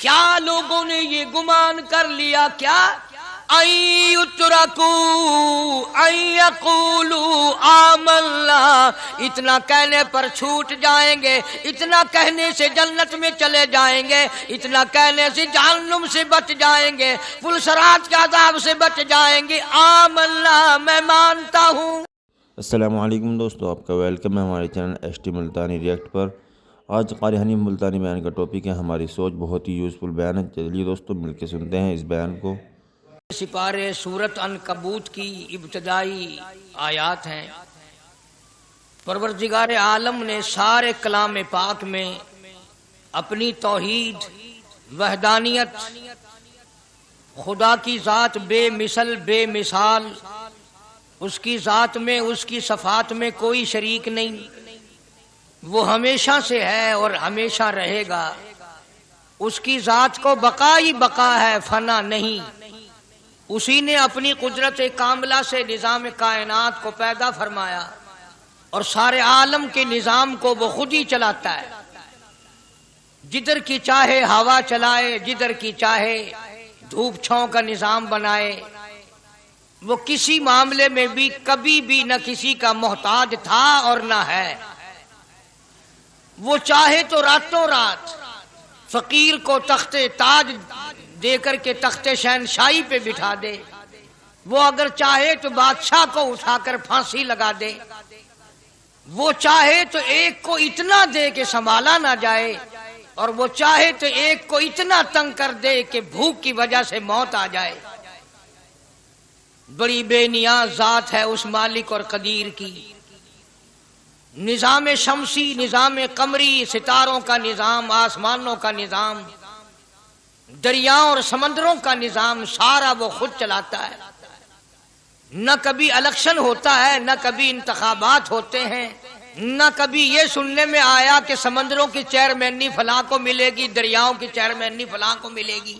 کیا لوگوں نے یہ گمان کر لیا کیا ان یترکوا ان یقولوا آمنا، اتنا کہنے پر چھوٹ جائیں گے، اتنا کہنے سے جنت میں چلے جائیں گے، اتنا کہنے سے جہنم سے بچ جائیں گے، پلسرات کے عذاب سے بچ جائیں گے، آمنا میں مانتا ہوں۔ السلام علیکم دوستو، آپ کا ویلکم ہے ہمارے channel S T Multani react پر۔ آج قاری حنیف ملتانی بیان کا ٹاپک ہے ہماری سوچ، بہت ہی یوزفل بیان ہے۔ چلیے دوستو مل کے سنتے ہیں اس بیان کو۔ سپارے سورت عنکبوت کی ابتدائی آیات ہیں۔ پروردگار عالم نے سارے کلام پاک میں اپنی توحید، وحدانیت، خدا کی ذات بے مثل بے مثال، اس کی ذات میں، اس کی صفات میں کوئی شریک نہیں، وہ ہمیشہ سے ہے اور ہمیشہ رہے گا، اس کی ذات کو بقا ہی بقا ہے، فنا نہیں۔ اسی نے اپنی قدرت کاملہ سے نظام کائنات کو پیدا فرمایا اور سارے عالم کے نظام کو وہ خود ہی چلاتا ہے، جدھر کی چاہے ہوا چلائے، جدھر کی چاہے دھوپ چھاؤں کا نظام بنائے۔ وہ کسی معاملے میں بھی کبھی بھی نہ کسی کا محتاج تھا اور نہ ہے۔ وہ چاہے تو راتوں رات فقیر کو تخت تاج دے کر کے تخت شہنشاہی پہ بٹھا دے، وہ اگر چاہے تو بادشاہ کو اٹھا کر پھانسی لگا دے، وہ چاہے تو ایک کو اتنا دے کہ سنبھالا نہ جائے، اور وہ چاہے تو ایک کو اتنا تنگ کر دے کہ بھوک کی وجہ سے موت آ جائے۔ بڑی بے نیاز ذات ہے اس مالک اور قدیر کی۔ نظام شمسی، نظام قمری، ستاروں کا نظام، آسمانوں کا نظام، دریاؤں اور سمندروں کا نظام، سارا وہ خود چلاتا ہے۔ نہ کبھی الیکشن ہوتا ہے، نہ کبھی انتخابات ہوتے ہیں، نہ کبھی یہ سننے میں آیا کہ سمندروں کی چیئرمینی فلاں کو ملے گی، دریاؤں کی چیئرمینی فلاں کو ملے گی۔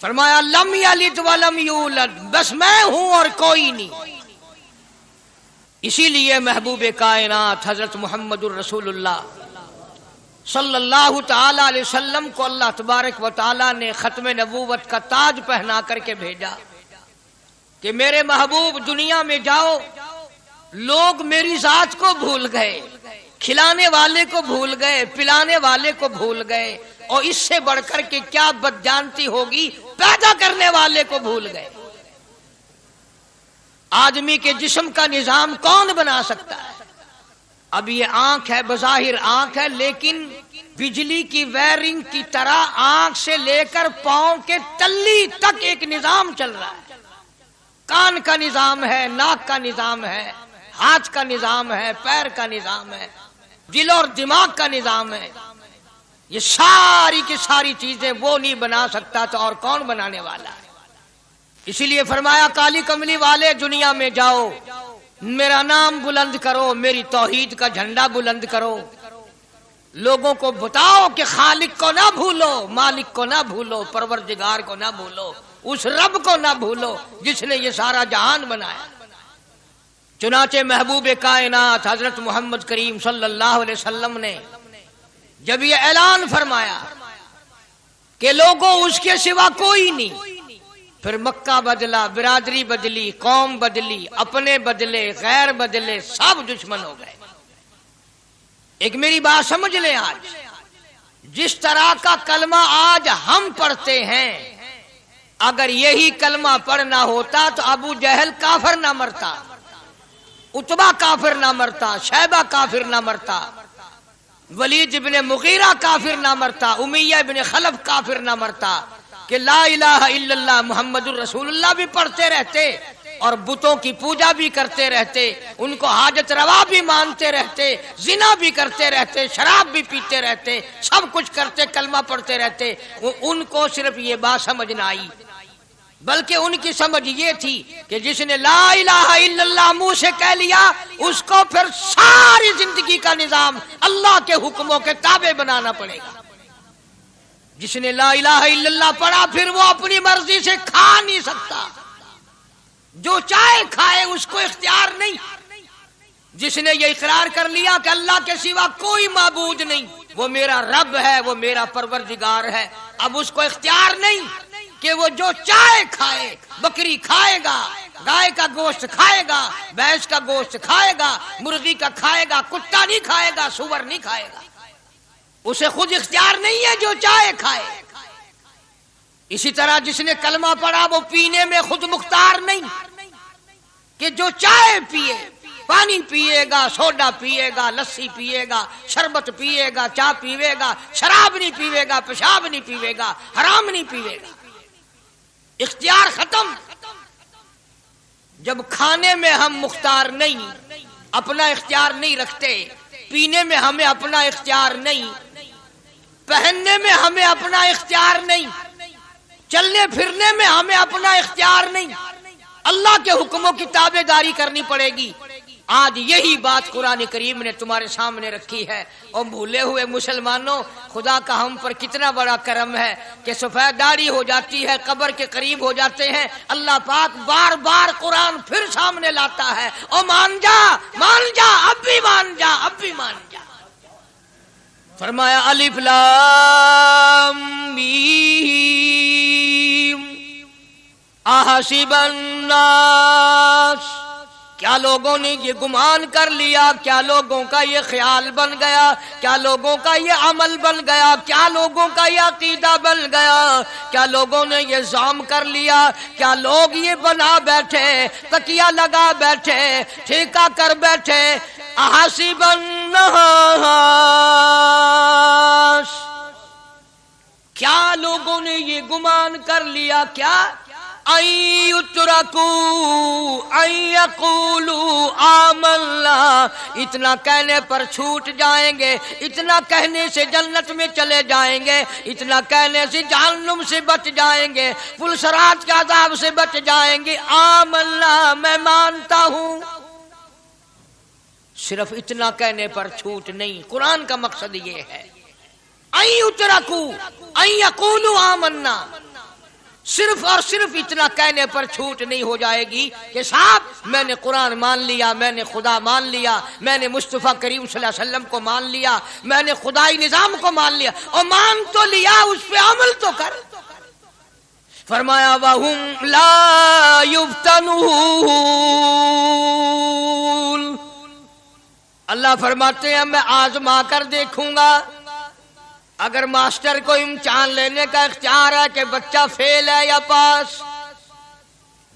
فرمایا لم یلد ولم یولد، بس میں ہوں اور کوئی نہیں۔ اسی لیے محبوب کائنات حضرت محمد الرسول اللہ صلی اللہ تعالی علیہ وسلم کو اللہ تبارک و تعالی نے ختم نبوت کا تاج پہنا کر کے بھیجا کہ میرے محبوب دنیا میں جاؤ، لوگ میری ذات کو بھول گئے، کھلانے والے کو بھول گئے، پلانے والے کو بھول گئے، اور اس سے بڑھ کر کے کیا بدجانتی ہوگی، پیدا کرنے والے کو بھول گئے۔ آدمی کے جسم کا نظام کون بنا سکتا ہے؟ اب یہ آنکھ ہے، بظاہر آنکھ ہے، لیکن بجلی کی وائرنگ کی طرح آنکھ سے لے کر پاؤں کے تلی تک ایک نظام چل رہا ہے۔ کان کا نظام ہے، ناک کا نظام ہے، ہاتھ کا نظام ہے، پیر کا نظام ہے، دل اور دماغ کا نظام ہے۔ یہ ساری کی ساری چیزیں وہ نہیں بنا سکتا تو اور کون بنانے والا ہے؟ اسی لیے فرمایا کالی کملی والے دنیا میں جاؤ، میرا نام بلند کرو، میری توحید کا جھنڈا بلند کرو، لوگوں کو بتاؤ کہ خالق کو نہ بھولو، مالک کو نہ بھولو، پروردگار کو نہ بھولو، اس رب کو نہ بھولو جس نے یہ سارا جہان بنایا۔ چنانچہ محبوب کائنات حضرت محمد کریم صلی اللہ علیہ وسلم نے جب یہ اعلان فرمایا کہ لوگوں اس کے سوا کوئی نہیں، پھر مکہ بدلا، برادری بدلی، قوم بدلی، اپنے بدلے، غیر بدلے، سب دشمن ہو گئے۔ ایک میری بات سمجھ لیں، آج جس طرح کا کلمہ آج ہم پڑھتے ہیں، اگر یہی کلمہ پڑھنا ہوتا تو ابو جہل کافر نہ مرتا، عتبہ کافر نہ مرتا، شیبہ کافر نہ مرتا، ولید ابن مغیرہ کافر نہ مرتا، امیہ ابن خلف کافر نہ مرتا، کہ لا الہ الا اللہ محمد الرسول اللہ بھی پڑھتے رہتے اور بتوں کی پوجا بھی کرتے رہتے، ان کو حاجت روا بھی مانتے رہتے، زنا بھی کرتے رہتے، شراب بھی پیتے رہتے، سب کچھ کرتے، کلمہ پڑھتے رہتے۔ ان کو صرف یہ بات سمجھ نہ آئی، بلکہ ان کی سمجھ یہ تھی کہ جس نے لا الہ الا اللہ منہ سے کہہ لیا، اس کو پھر ساری زندگی کا نظام اللہ کے حکموں کے تابع بنانا پڑے گا۔ جس نے لا الہ الا اللہ پڑھا، پھر وہ اپنی مرضی سے کھا نہیں سکتا، جو چاہے کھائے، اس کو اختیار نہیں۔ جس نے یہ اقرار کر لیا کہ اللہ کے سوا کوئی معبود نہیں، وہ میرا رب ہے، وہ میرا پروردگار ہے۔ اب اس کو اختیار نہیں کہ وہ جو چاہے کھائے، بکری کھائے گا، گائے کا گوشت کھائے گا، بھینس کا گوشت کھائے گا، مرغی کا کھائے گا، کتا نہیں کھائے گا، سور نہیں کھائے گا۔ اسے خود اختیار نہیں ہے، جو چاہے کھائے۔ اسی طرح جس نے کلمہ پڑھا وہ پینے میں خود مختار نہیں کہ جو چاہے پیے، پانی پیے گا، سوڈا پیے گا، لسی پیے گا، شربت پیے گا، چائے پیے گا، شراب نہیں پیے گا، پیشاب نہیں پیے گا، حرام نہیں پیے گا۔ اختیار ختم۔ جب کھانے میں ہم مختار نہیں، اپنا اختیار نہیں رکھتے، پینے میں ہمیں اپنا اختیار نہیں، پہننے میں ہمیں اپنا اختیار نہیں، چلنے پھرنے میں ہمیں اپنا اختیار نہیں، اللہ کے حکموں کی تابع داری کرنی پڑے گی۔ آج یہی بات قرآن کریم نے تمہارے سامنے رکھی ہے۔ اور بھولے ہوئے مسلمانوں، خدا کا ہم پر کتنا بڑا کرم ہے کہ سفید داڑھی ہو جاتی ہے، قبر کے قریب ہو جاتے ہیں، اللہ پاک بار بار قرآن پھر سامنے لاتا ہے، اور مان جا، مان جا، اب بھی مان جا، اب بھی مان جا۔ فرمایا الف لام میم احسب الناس، کیا لوگوں نے یہ گمان کر لیا، کیا لوگوں کا یہ خیال بن گیا، کیا لوگوں کا یہ عمل بن گیا، کیا لوگوں کا یہ عقیدہ بن گیا، کیا لوگوں نے یہ ظام کر لیا، کیا لوگ یہ بنا بیٹھے، تکیہ لگا بیٹھے، ٹھیکہ کر بیٹھے، احسب الناس، کیا لوگوں نے یہ گمان کر لیا، کیا ان یترکوا ان یقولوا آمنا، اتنا کہنے پر چھوٹ جائیں گے، اتنا کہنے سے جنت میں چلے جائیں گے، اتنا کہنے سے جہنم سے بچ جائیں گے، پلسرات کے عذاب سے بچ جائیں گے، آمنا میں مانتا ہوں۔ صرف اتنا کہنے پر چھوٹ نہیں، قرآن کا مقصد یہ ہے ان یترکوا ان یقولوا آمنا، صرف اور صرف اتنا کہنے پر چھوٹ نہیں ہو جائے گی کہ صاحب میں نے قرآن مان لیا، میں نے خدا مان لیا، میں نے مصطفیٰ کریم صلی اللہ علیہ وسلم کو مان لیا، میں نے خدائی نظام کو مان لیا، اور مان تو لیا، اس پہ عمل تو کر۔ فرمایا وَهُمْ لَا يُفْتَنُونَ، اللہ فرماتے ہیں میں آزما کر دیکھوں گا۔ اگر ماسٹر کو امتحان لینے کا اختیار ہے کہ بچہ فیل ہے یا پاس،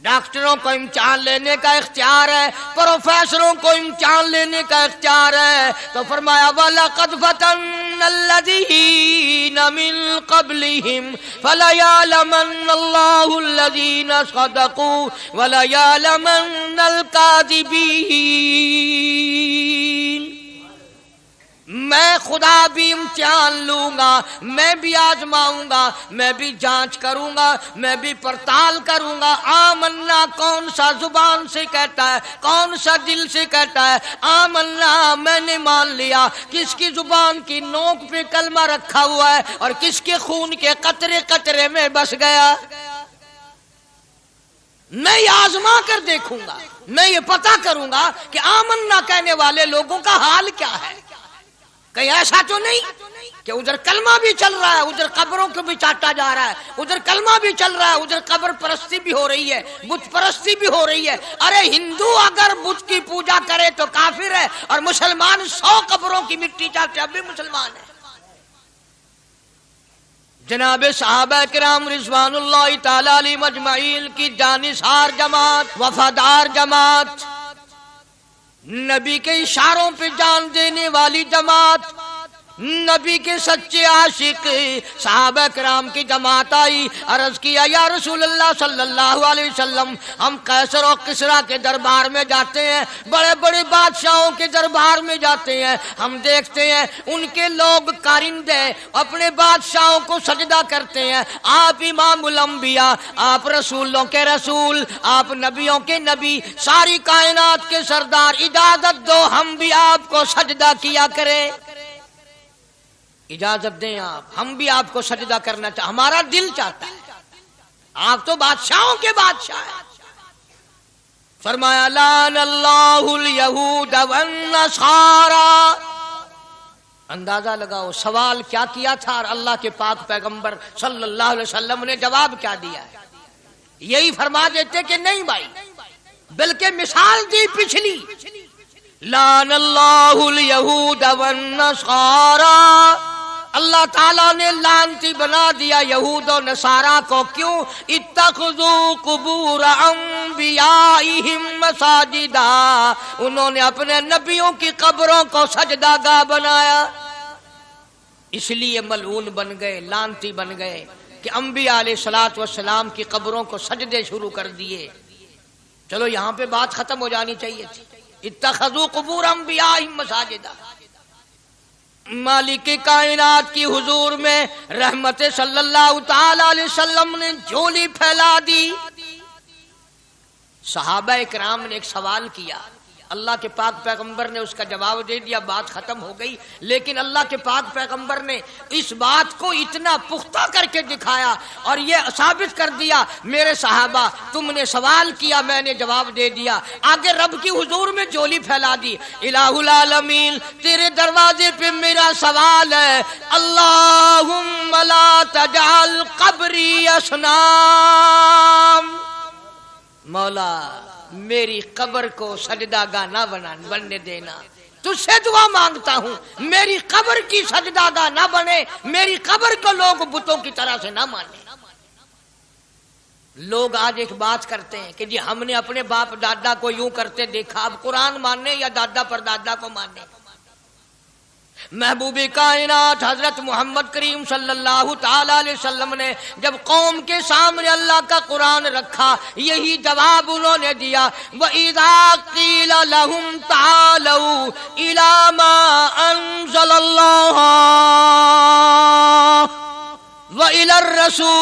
ڈاکٹروں کو امتحان لینے کا اختیار ہے، پروفیسروں کو امتحان لینے کا اختیار ہے، تو فرمایا وَلَقَدْ فَتَنَّا الَّذِينَ مِن قَبْلِهِمْ فَلَيَعْلَمَنَّ اللَّهُ الَّذِينَ صَدَقُوا وَلَيَعْلَمَنَّ الْكَاذِبِينَ۔ میں خدا بھی امتحان لوں گا، میں بھی آزماؤں گا، میں بھی جانچ کروں گا، میں بھی پڑتال کروں گا۔ آمنا کون سا زبان سے کہتا ہے، کون سا دل سے کہتا ہے آمنا میں نے مان لیا، کس کی زبان کی نوک پہ کلمہ رکھا ہوا ہے اور کس کے خون کے قطرے قطرے میں بس گیا۔ میں یہ آزما کر دیکھوں گا، میں یہ پتہ کروں گا کہ آمنا کہنے والے لوگوں کا حال کیا ہے۔ کہیں ایسا تو نہیں کہ ادھر کلمہ بھی چل رہا ہے، ادھر قبروں کو بھی چاٹا جا رہا ہے، ادھر کلمہ بھی چل رہا ہے، ادھر قبر پرستی بھی ہو رہی ہے، بت پرستی بھی ہو رہی ہے۔ ارے ہندو اگر بت کی پوجا کرے تو کافر ہے، اور مسلمان 100 قبروں کی مٹی چاٹے اب بھی مسلمان ہے۔ جناب صحابہ کرام رضوان اللہ تعالی علیہم اجمعین کی جانثار جماعت، وفادار جماعت، نبی کے اشاروں پہ جان دینے والی جماعت، نبی کے سچے عاشق صحابہ کرام کی جماعت آئی، عرض کیا یا رسول اللہ صلی اللہ علیہ وسلم، ہم قیصر و کسریٰ کے دربار میں جاتے ہیں، بڑے بڑے بادشاہوں کے دربار میں جاتے ہیں، ہم دیکھتے ہیں ان کے لوگ کارندے اپنے بادشاہوں کو سجدہ کرتے ہیں، آپ امام الانبیاء، آپ رسولوں کے رسول، آپ نبیوں کے نبی، ساری کائنات کے سردار، اجازت دو ہم بھی آپ کو سجدہ کیا کریں، اجازت دیں آپ، ہم بھی آپ کو سجدہ کرنا چاہتے، ہمارا دل چاہتا ہے، آپ تو بادشاہوں کے بادشاہ ہیں۔ فرمایا لعن اللہ الیہود والنصارى، اندازہ لگاؤ سوال کیا کیا تھا اور اللہ کے پاک پیغمبر صلی اللہ علیہ وسلم نے جواب کیا دیا ہے؟ یہی فرما دیتے کہ نہیں بھائی، بلکہ مثال دی پچھلی، لعن اللہ الیہود والنصارى، اللہ تعالیٰ نے لعنتی بنا دیا یہود و نصارہ کو، کیوں؟ اتخذوا قبور انبیائہم مساجدا، انہوں نے اپنے نبیوں کی قبروں کو سجدہ گاہ بنایا، اس لیے ملعون بن گئے، لعنتی بن گئے کہ انبیاء علیہ الصلوۃ والسلام کی قبروں کو سجدے شروع کر دیے۔ چلو یہاں پہ بات ختم ہو جانی چاہیے تھی، اتخذوا قبور انبیائہم مساجدا۔ مالک کائنات کی حضور میں رحمت صلی اللہ تعالی علیہ وسلم نے جھولی پھیلا دی۔ صحابہ اکرام نے ایک سوال کیا، اللہ کے پاک پیغمبر نے اس کا جواب دے دیا، بات ختم ہو گئی، لیکن اللہ کے پاک پیغمبر نے اس بات کو اتنا پختہ کر کے دکھایا اور یہ ثابت کر دیا، میرے صحابہ تم نے سوال کیا، میں نے جواب دے دیا، آگے رب کی حضور میں جھولی پھیلا دی۔ الہ العالمین تیرے دروازے پہ میرا سوال ہے، اللہم لا تجعل قبری اصنام، مولا میری قبر کو سجدہ گاہ نہ بننے دینا، تجھ سے دعا مانگتا ہوں میری قبر کی سجدہ گاہ نہ بنے، میری قبر کو لوگ بتوں کی طرح سے نہ مانے۔ لوگ آج ایک بات کرتے ہیں کہ جی ہم نے اپنے باپ دادا کو یوں کرتے دیکھا، اب قرآن ماننے یا دادا پر دادا کو ماننے؟ محبوب کائنات حضرت محمد کریم صلی اللہ تعالی علیہ وسلم نے جب قوم کے سامنے اللہ کا قرآن رکھا، یہی جواب انہوں نے دیا، وَإِذَا قِيلَ لَهُمْ تَعَالَوْا إِلَى مَا أَنزَلَ اللَّهُ وَإِلَى الرَّسُولِ،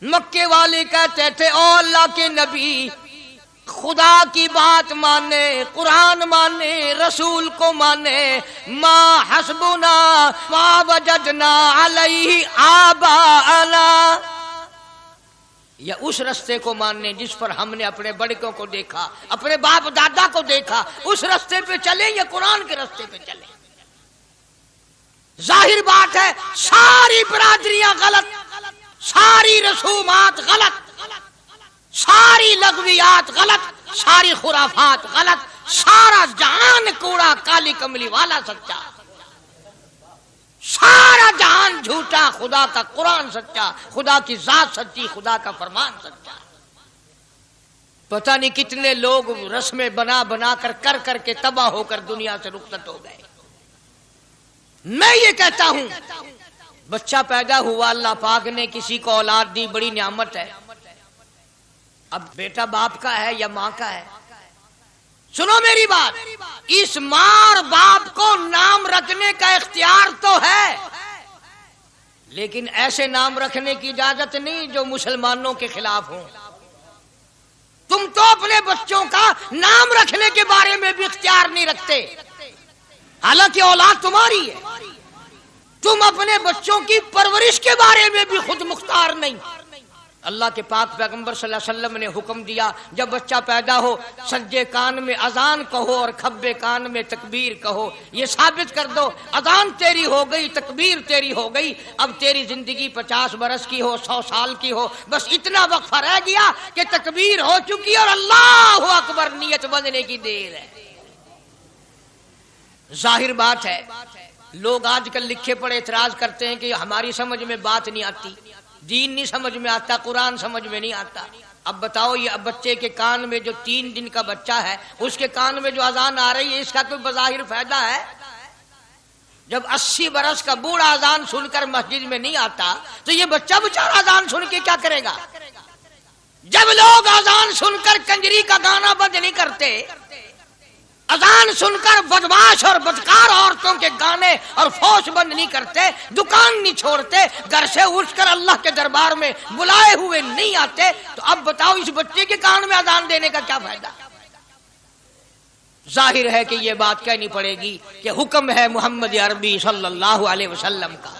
مکے والے کہتے تھے او اللہ کے نبی خدا کی بات مانے، قرآن مانے، رسول کو مانے، ما حسبنا ما وجدنا علیہ آباءنا، یا اس رستے کو ماننے جس پر ہم نے اپنے بڑکوں کو دیکھا، اپنے باپ دادا کو دیکھا، اس رستے پہ چلیں یا قرآن کے رستے پہ چلیں؟ ظاہر بات ہے ساری برادریاں غلط، ساری رسومات غلط، ساری لغویات غلط، ساری خرافات غلط، سارا جہان کوڑا، کالی کملی والا سچا، سارا جہان جھوٹا، خدا کا قرآن سچا، خدا کی ذات سچی، خدا کا فرمان سچا۔ پتہ نہیں کتنے لوگ رسمیں بنا بنا کر کے تباہ ہو کر دنیا سے رخصت ہو گئے۔ میں یہ کہتا ہوں بچہ پیدا ہوا، اللہ پاک نے کسی کو اولاد دی، بڑی نعمت ہے، اب بیٹا باپ کا ہے یا ماں کا ہے؟ سنو میری بات، اس ماں اور باپ کو نام رکھنے کا اختیار تو ہے، لیکن ایسے نام رکھنے کی اجازت نہیں جو مسلمانوں کے خلاف ہوں۔ تم تو اپنے بچوں کا نام رکھنے کے بارے میں بھی اختیار نہیں رکھتے، حالانکہ اولاد تمہاری ہے، تم اپنے بچوں کی پرورش کے بارے میں بھی خود مختار نہیں۔ اللہ کے پاک پیغمبر صلی اللہ علیہ وسلم نے حکم دیا جب بچہ پیدا ہو سجے کان میں اذان کہو اور کھبے کان میں تکبیر کہو، یہ ثابت کر دو اذان تیری ہو گئی، تکبیر تیری ہو گئی، اب تیری زندگی 50 برس کی ہو، 100 سال کی ہو، بس اتنا وقفہ رہ گیا کہ تکبیر ہو چکی اور اللہ اکبر نیت بندنے کی دیر ہے۔ ظاہر بات ہے لوگ آج کل لکھے پڑے اعتراض کرتے ہیں کہ ہماری سمجھ میں بات نہیں آتی، دین نہیں سمجھ میں آتا، قرآن سمجھ میں نہیں آتا۔ اب بتاؤ یہ بچے کے کان میں جو 3 دن کا بچہ ہے اس کے کان میں جو اذان آ رہی ہے اس کا کوئی بظاہر فائدہ ہے؟ جب 80 برس کا بوڑھا اذان سن کر مسجد میں نہیں آتا تو یہ بچہ بیچارہ اذان سن کے کیا کرے گا؟ جب لوگ اذان سن کر کنجری کا گانا بند نہیں کرتے، اذان سن کر بدماش اور بدکار عورتوں کے گانے اور فوش بند نہیں کرتے، دکان نہیں چھوڑتے، گھر سے اٹھ کر اللہ کے دربار میں بلائے ہوئے نہیں آتے، تو اب بتاؤ اس بچے کے کان میں اذان دینے کا کیا فائدہ؟ ظاہر ہے کہ یہ بات کہنی پڑے گی کہ حکم ہے محمد عربی صلی اللہ علیہ وسلم کا،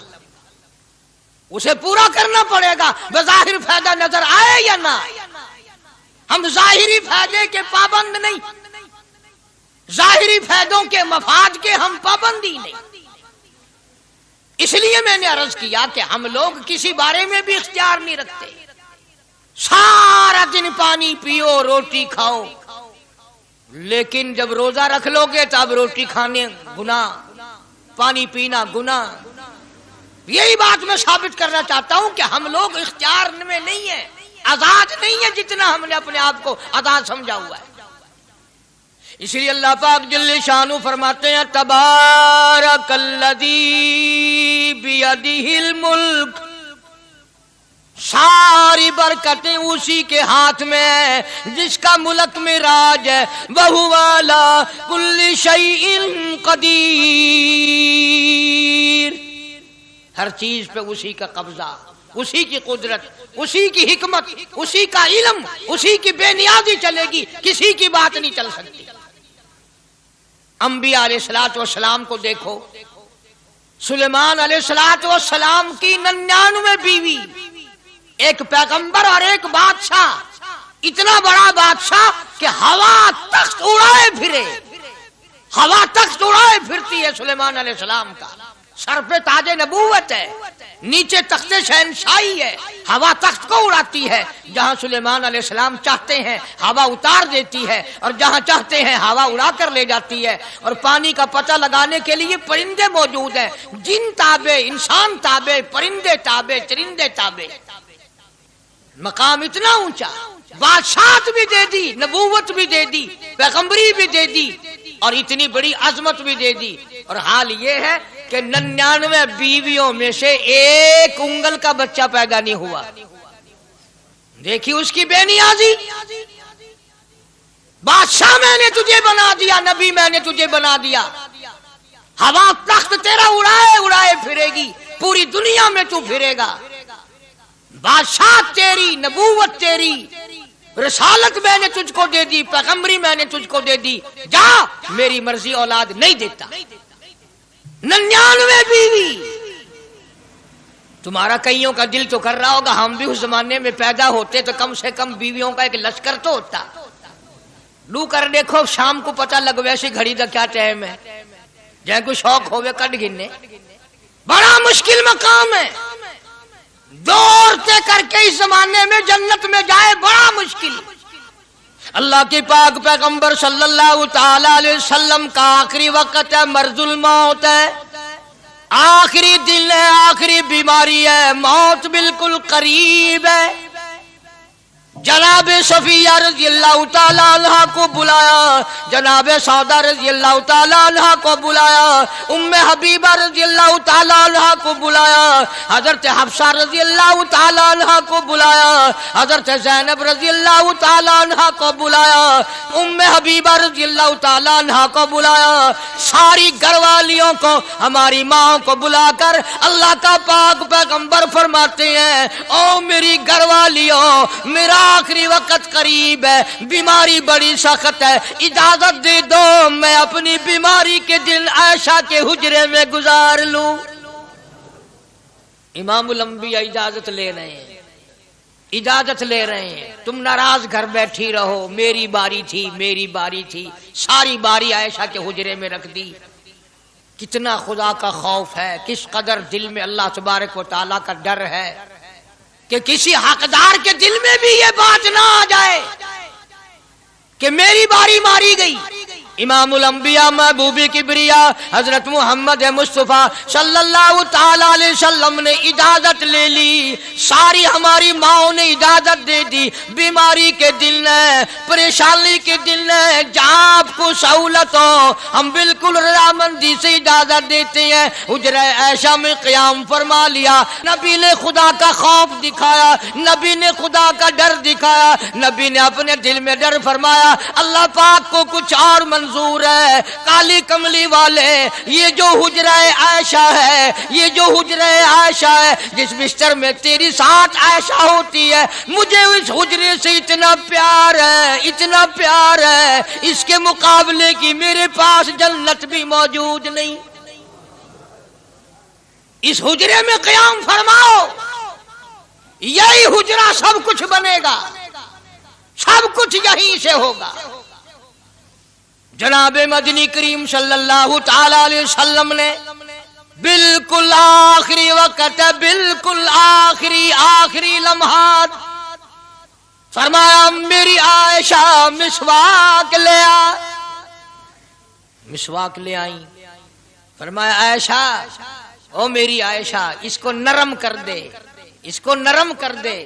اسے پورا کرنا پڑے گا، بظاہر فائدہ نظر آئے یا نہ آئے۔ ہم ظاہری فائدے کے پابند نہیں، ظاہری فائدوں کے مفاد کے ہم پابندی نہیں. اس لیے میں نے عرض کیا کہ ہم لوگ کسی بارے میں بھی اختیار نہیں رکھتے. سارا دن پانی پیو، روٹی کھاؤ، لیکن جب روزہ رکھ لو گے تو اب روٹی کھانے گناہ، پانی پینا گناہ. یہی بات میں ثابت کرنا چاہتا ہوں کہ ہم لوگ اختیار میں نہیں ہیں، آزاد نہیں ہے جتنا ہم نے اپنے آپ کو آزاد سمجھا ہوا ہے. اس لیے اللہ پاک جل شانہ فرماتے ہیں تبارک الذی بیدہ الملک، ساری برکتیں اسی کے ہاتھ میں ہیں جس کا ملک میں راج ہے. وَهُوَ عَلَىٰ كُلِّ شَيْءٍ قدیر، ہر چیز پہ اسی کا قبضہ، اسی کی قدرت، اسی کی حکمت، اسی کا علم، اسی کی بے نیازی چلے گی، کسی کی بات نہیں چل سکتی. انبیاء علیہ الصلوۃ والسلام کو دیکھو، سلیمان علیہ الصلوۃ والسلام کی 99 بیوی، ایک پیغمبر اور ایک بادشاہ، اتنا بڑا بادشاہ کہ ہوا تخت اڑائے پھرے، ہوا تخت اڑائے پھرتی ہے سلیمان علیہ السلام کا. سر پہ تاج نبوت ہے، نیچے تخت شہنشاہی ہے، ہوا تخت کو اڑاتی ہے. جہاں سلیمان علیہ السلام چاہتے ہیں ہوا اتار دیتی ہے، اور جہاں چاہتے ہیں ہوا اڑا کر لے جاتی ہے. اور پانی کا پتہ لگانے کے لیے پرندے موجود ہیں، جن تابع، انسان تابع، پرندے تابع، چرندے تابع. مقام اتنا اونچا، بادشاہت بھی دے دی، نبوت بھی دے دی، پیغمبری بھی دے دی، اور اتنی بڑی عظمت بھی دے دی. اور حال یہ ہے کہ 99 بیویوں میں سے ایک انگل کا بچہ پیدا نہیں ہوا. دیکھی اس کی بے نیازی. بادشاہ میں نے تجھے بنا دیا، نبی میں نے تجھے بنا دیا، ہوا تخت تیرا اڑائے اڑائے پھرے گی، پوری دنیا میں تو پھرے گا. بادشاہ تیری، نبوت تیری، رسالت میں نے تجھ کو دے دی، پیغمبری میں نے تجھ کو دے دی، جا میری مرضی اولاد نہیں دیتا. 99 بیوی. تمہارا کئیوں کا دل تو کر رہا ہوگا ہم بھی اس زمانے میں پیدا ہوتے تو کم سے کم بیویوں کا ایک لشکر تو ہوتا. لو کر دیکھو، شام کو پتہ لگ ویسی گھڑی کا کیا ٹائم ہے، جہاں کوئی شوق ہوئے کٹ گننے. بڑا مشکل مقام ہے، دو عورتیں کر کے اس زمانے میں جنت میں جائے بڑا مشکل. اللہ کے پاک پیغمبر صلی اللہ تعالی علیہ وسلم کا آخری وقت ہے، مرض الموت ہے، آخری دن ہے، آخری بیماری ہے، موت بالکل قریب ہے. جناب صفیہ رضی اللہ تعالیٰ عنہ کو بلایا، جناب سودا رضی اللہ تعالیٰ عنہ کو بلایا، ام حبیبہ رضی اللہ تعالیٰ عنہ کو بلایا، حضرت حفصہ رضی اللہ تعالیٰ عنہ کو بلایا، حضرت زینب رضی اللہ تعالیٰ عنہ کو بلایا، ام حبیبہ رضی اللہ تعالیٰ عنہ کو بلایا. ساری گھر والیوں کو، ہماری ماں کو بلا کر اللہ کا پاک پیغمبر فرماتے ہیں، او میری گھر والیوں، میرا آخری وقت قریب ہے، بیماری بڑی سخت ہے، اجازت دے دو میں اپنی بیماری کے دن عائشہ کے حجرے میں گزار لوں. امام الانبیاء اجازت لے رہے ہیں، اجازت لے رہے ہیں. تم ناراض گھر بیٹھی رہو، میری باری تھی، میری باری تھی. ساری باری عائشہ کے حجرے میں رکھ دی. کتنا خدا کا خوف ہے، کس قدر دل میں اللہ تبارک و تعالیٰ کا ڈر ہے کہ کسی حقدار کے دل میں بھی یہ بات نہ آ جائے کہ میری باری ماری گئی. امام الانبیاء محبوب کبریا حضرت محمد مصطفیٰ صلی اللہ تعالی علیہ وسلم نے اجازت لے لی، ساری ہماری ماؤں نے اجازت دے دی. بیماری کے دل ہے، پریشانی کے دل ہے، جہاں آپ کو سہولت ہو ہم بالکل رضامندی سے اجازت دیتے ہیں. حجرہ عائشہ میں قیام فرما لیا. نبی نے خدا کا خوف دکھایا، نبی نے خدا کا ڈر دکھایا، نبی نے اپنے دل میں ڈر فرمایا اللہ پاک کو کچھ اور منظور ہے. کالی کملی والے، یہ جو حجرہ عائشہ ہے، یہ جو حجرہ عائشہ ہے، جس بستر میں تیری ساتھ عائشہ ہوتی ہے، مجھے اس حجرے سے اتنا پیار ہے، اتنا پیار ہے، اس کے مقابلے کی میرے پاس جنت بھی موجود نہیں. اس حجرے میں قیام فرماؤ، یہی حجرہ سب کچھ بنے گا، سب کچھ یہیں سے ہوگا. جناب مدنی کریم صلی اللہ تعالی علیہ وسلم نے بالکل آخری وقت، بالکل آخری لمحات فرمایا میری عائشہ مسواک لے آ، مسواک لے آئی. فرمایا عائشہ، او میری عائشہ اس کو نرم کر دے، اس کو نرم کر دے.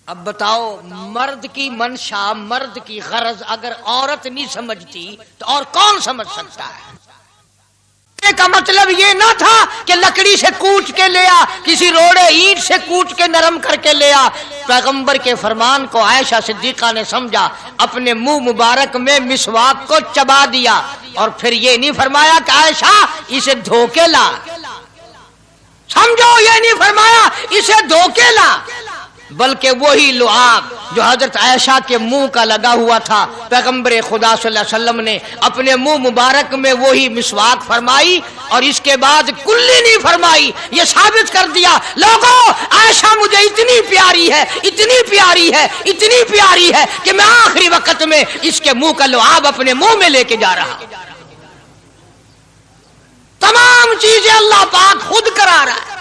اب بتاؤ، مرد کی منشا، مرد کی غرض اگر عورت نہیں سمجھتی تو اور کون سمجھ سکتا ہے؟ کا مطلب یہ نہ تھا کہ لکڑی سے کوٹ کے لیا، کسی روڑے اینٹ سے کوٹ کے نرم کر کے لیا. پیغمبر کے فرمان کو عائشہ صدیقہ نے سمجھا، اپنے منہ مبارک میں مسواک کو چبا دیا، اور پھر یہ نہیں فرمایا کہ عائشہ اسے دھو کے لا. سمجھو، یہ نہیں فرمایا اسے دھو کے لا، بلکہ وہی لعاب جو حضرت عائشہ کے منہ کا لگا ہوا تھا، پیغمبر خدا صلی اللہ علیہ وسلم نے اپنے منہ مبارک میں وہی مسواک فرمائی، اور اس کے بعد کلی نہیں فرمائی. یہ ثابت کر دیا لوگوں، عائشہ مجھے اتنی پیاری ہے، اتنی پیاری ہے، اتنی پیاری ہے کہ میں آخری وقت میں اس کے منہ کا لعاب اپنے منہ میں لے کے جا رہا. تمام چیزیں اللہ پاک خود کرا رہا ہے.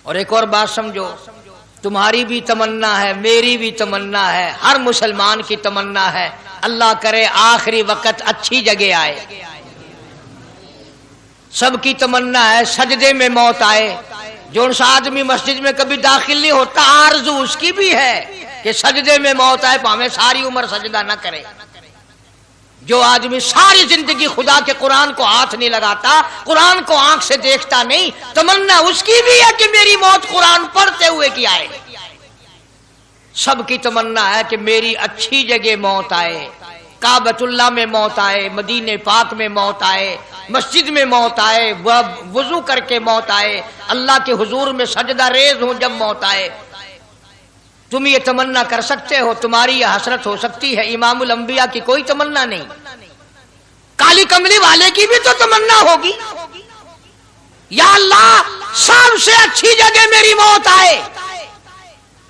اور ایک اور بات سمجھو، تمہاری بھی تمنا ہے، میری بھی تمنا ہے، ہر مسلمان کی تمنا ہے، اللہ کرے آخری وقت اچھی جگہ آئے. سب کی تمنا ہے سجدے میں موت آئے. جو سا آدمی مسجد میں کبھی داخل نہیں ہوتا، آرزو اس کی بھی ہے کہ سجدے میں موت آئے، پاویں ساری عمر سجدہ نہ کرے. جو آدمی ساری زندگی خدا کے قرآن کو ہاتھ نہیں لگاتا، قرآن کو آنکھ سے دیکھتا نہیں، تمنا اس کی بھی ہے کہ میری موت قرآن پڑھتے ہوئے کی آئے. سب کی تمنا ہے کہ میری اچھی جگہ موت آئے، کعبۃ اللہ میں موت آئے، مدینہ پاک میں موت آئے، مسجد میں موت آئے، وضو کر کے موت آئے، اللہ کے حضور میں سجدہ ریز ہوں جب موت آئے. تم یہ تمنا کر سکتے ہو، تمہاری یہ حسرت ہو سکتی ہے. امام الانبیاء کی کوئی تمنا نہیں. کالی کملی والے کی بھی تو تمنا ہوگی، یا اللہ سب سے اچھی جگہ میری موت آئے.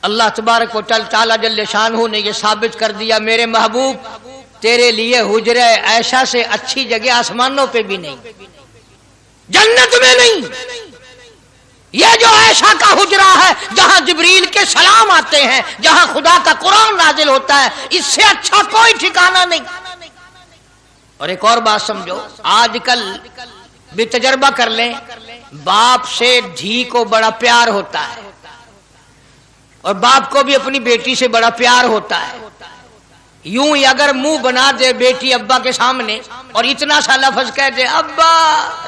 اللہ تبارک و تعالی جل شانہ نے یہ ثابت کر دیا، میرے محبوب تیرے لیے حجرہ عائشہ سے اچھی جگہ آسمانوں پہ بھی نہیں، جنت میں نہیں. یہ جو عائشہ کا حجرہ ہے، جہاں جبریل کے سلام آتے ہیں، جہاں خدا کا قرآن نازل ہوتا ہے، اس سے اچھا کوئی ٹھکانہ نہیں. اور ایک اور بات سمجھو، آج کل بھی تجربہ کر لیں، باپ سے دھی کو بڑا پیار ہوتا ہے، اور باپ کو بھی اپنی بیٹی سے بڑا پیار ہوتا ہے. یوں ہی اگر منہ بنا دے بیٹی ابا کے سامنے اور اتنا سا لفظ کہہ دے ابا،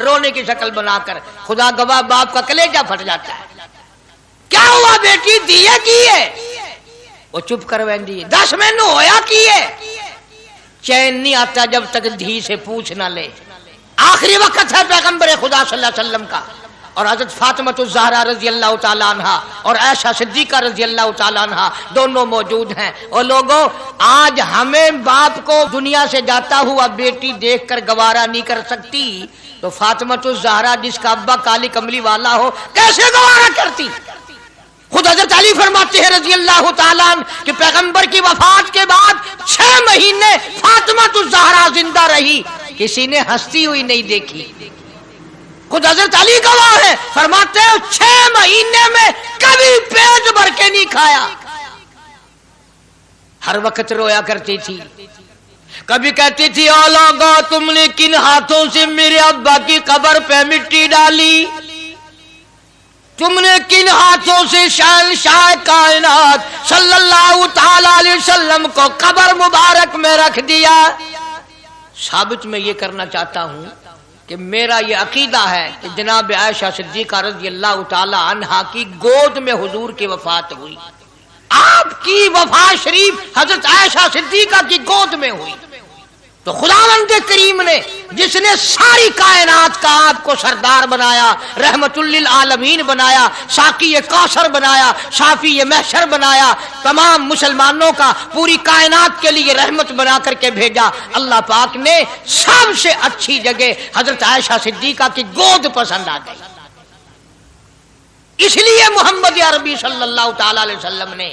رونے کی شکل بنا کر، خدا گواہ باپ کا کلیجہ پھٹ جاتا ہے. کیا ہوا بیٹی، دیے کیے؟ وہ چپ کر ویندی 10 مہینوں ہویا کیے. چین نہیں آتا جب تک دھی سے پوچھ نہ لے. آخری وقت ہے پیغمبر خدا صلی اللہ علیہ وسلم کا، اور حضرت فاطمہ الزہرا رضی اللہ تعالیٰ عنہ اور عائشہ صدیقہ رضی اللہ تعالیٰ عنہ دونوں موجود ہیں. اور لوگوں، آج ہمیں باپ کو دنیا سے جاتا ہوا بیٹی دیکھ کر گوارا نہیں کر سکتی، تو فاطمہ الزہرا جس کا ابا کالی کملی والا ہو کیسے گوارا کرتی؟ خود حضرت علی فرماتے ہیں رضی اللہ تعالیٰ عنہ کہ پیغمبر کی وفات کے بعد 6 مہینے فاطمہ الزہرا زندہ رہی، کسی نے ہنستی ہوئی نہیں دیکھی. خود حضرت علی گواہ ہے، فرماتے ہیں 6 مہینے میں کبھی پیٹ بھر کے نہیں کھایا، ہر وقت رویا کرتی تھی. کبھی کہتی تھی او لوگو، تم نے کن ہاتھوں سے میرے ابا کی قبر پہ مٹی ڈالی؟ تم نے کن ہاتھوں سے شہنشاہ کائنات صلی اللہ تعالی علیہ وسلم کو قبر مبارک میں رکھ دیا؟ ثابت میں یہ کرنا چاہتا ہوں کہ میرا یہ عقیدہ ہے کہ جناب عائشہ صدیقہ رضی اللہ تعالی عنہا کی گود میں حضور کی وفات ہوئی. آپ کی وفات شریف حضرت عائشہ صدیقہ کی گود میں ہوئی. تو خداوند کریم نے جس نے ساری کائنات کا آپ کو سردار بنایا، رحمت للعالمین بنایا، ساقی کوثر بنایا، شافی محشر بنایا، تمام مسلمانوں کا پوری کائنات کے لیے رحمت بنا کر کے بھیجا، اللہ پاک نے سب سے اچھی جگہ حضرت عائشہ صدیقہ کی گود پسند آ گئی. اس لیے محمد عربی صلی اللہ تعالی علیہ وسلم نے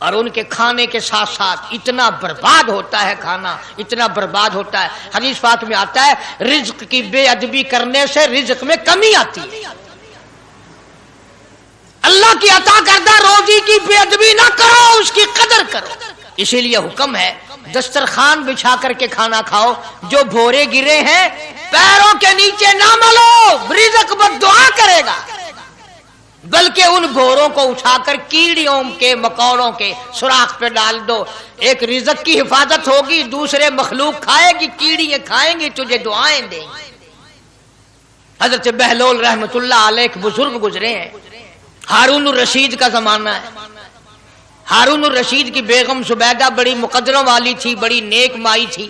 اور ان کے کھانے کے ساتھ ساتھ اتنا برباد ہوتا ہے کھانا، اتنا برباد ہوتا ہے۔ حدیث پاک میں آتا ہے رزق کی بے ادبی کرنے سے رزق میں کمی آتی ہے۔ اللہ کی عطا کردہ روزی کی بے ادبی نہ کرو، اس کی قدر کرو۔ اسی لیے حکم ہے دسترخوان بچھا کر کے کھانا کھاؤ، جو بھورے گرے ہیں پیروں کے نیچے نہ ملو، رزق بد دعا کرے گا، بلکہ ان بھوروں کو اٹھا کر کیڑیوں کے مکوڑوں کے سوراخ پہ ڈال دو۔ ایک رزق کی حفاظت ہوگی، دوسرے مخلوق کھائے گی، کیڑیاں کھائیں گی، تجھے دعائیں دیں گی۔ حضرت بہلول رحمت اللہ علیہ ایک بزرگ گزرے ہیں، ہارون الرشید کا زمانہ ہے۔ ہارون الرشید کی بیگم زبیدہ بڑی مقدروں والی تھی، بڑی نیک مائی تھی۔